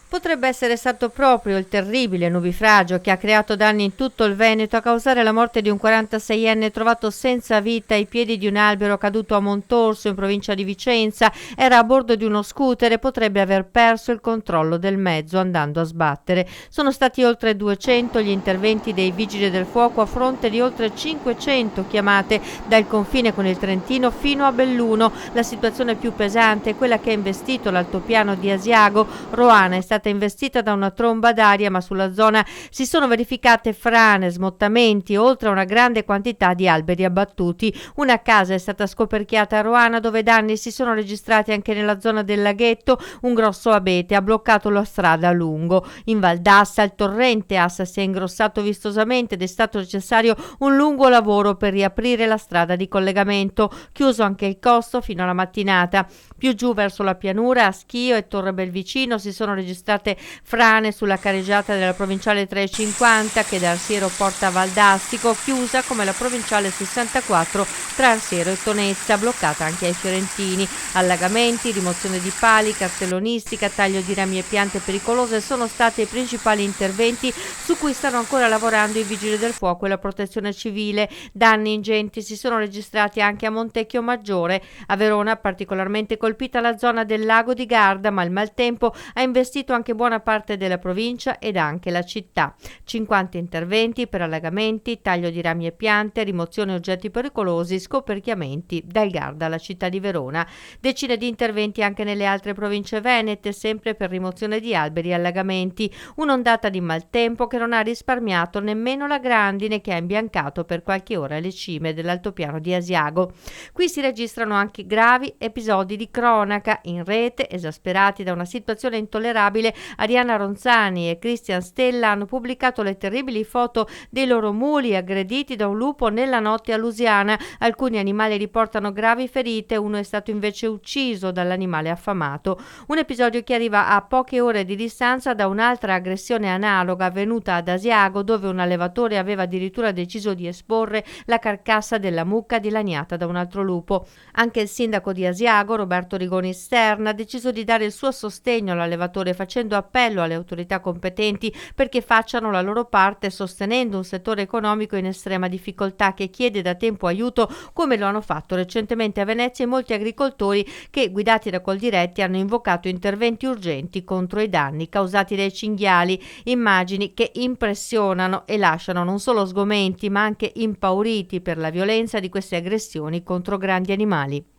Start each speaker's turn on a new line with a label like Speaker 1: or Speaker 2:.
Speaker 1: Potrebbe essere stato proprio il terribile nubifragio che ha creato danni in tutto il Veneto a causare la morte di un 46enne trovato senza vita ai piedi di un albero caduto a Montorso in provincia di Vicenza. Era a bordo di uno scooter e potrebbe aver perso il controllo del mezzo andando a sbattere. Sono stati oltre 200 gli interventi dei vigili del fuoco a fronte di oltre 500 chiamate dal confine con il Trentino fino a Belluno. La situazione più pesante è quella che ha investito l'altopiano di Asiago. Roana è stata investita da una tromba d'aria, ma sulla zona si sono verificate frane, smottamenti, oltre a una grande quantità di alberi abbattuti. Una casa è stata scoperchiata a Roana, dove danni si sono registrati anche nella zona del laghetto. Un grosso abete ha bloccato la strada a lungo. In Val d'Assa il torrente Assa si è ingrossato vistosamente ed è stato necessario un lungo lavoro per riaprire la strada di collegamento, chiuso anche il Costo fino alla mattinata. Più giù verso la pianura, a Schio e Torre Belvicino, si sono registrate frane sulla careggiata della provinciale 350 che da Arsiero porta a Val d'Astico, chiusa come la provinciale 64 tra Arsiero e Tonezza, bloccata anche ai Fiorentini. Allagamenti, rimozione di pali, cartellonistica, taglio di rami e piante pericolose sono stati i principali interventi su cui stanno ancora lavorando i vigili del fuoco e la protezione civile. Danni ingenti si sono registrati anche a Montecchio Maggiore. A Verona particolarmente colpita la zona del lago di Garda, ma il maltempo ha investito anche buona parte della provincia ed anche la città. 50 interventi per allagamenti, taglio di rami e piante, rimozione oggetti pericolosi, scoperchiamenti dal Garda alla città di Verona. Decine di interventi anche nelle altre province venete, sempre per rimozione di alberi e allagamenti. Un'ondata di maltempo che non ha risparmiato nemmeno la grandine, che ha imbiancato per qualche ora le cime dell'altopiano di Asiago. Qui si registrano anche gravi episodi di cronaca in rete, esasperati da una situazione intollerabile. Arianna Ronzani e Cristian Stella hanno pubblicato le terribili foto dei loro muli aggrediti da un lupo nella notte a Lusiana. Alcuni animali riportano gravi ferite, uno è stato invece ucciso dall'animale affamato. Un episodio che arriva a poche ore di distanza da un'altra aggressione analoga avvenuta ad Asiago, dove un allevatore aveva addirittura deciso di esporre la carcassa della mucca dilaniata da un altro lupo. Anche il sindaco di Asiago, Roberto Rigoni Sterna, ha deciso di dare il suo sostegno all'allevatore, facendo appello alle autorità competenti perché facciano la loro parte, sostenendo un settore economico in estrema difficoltà che chiede da tempo aiuto, come lo hanno fatto recentemente a Venezia molti agricoltori che, guidati da Coldiretti, hanno invocato interventi urgenti contro i danni causati dai cinghiali. Immagini che impressionano e lasciano non solo sgomenti ma anche impauriti per la violenza di queste aggressioni contro grandi animali.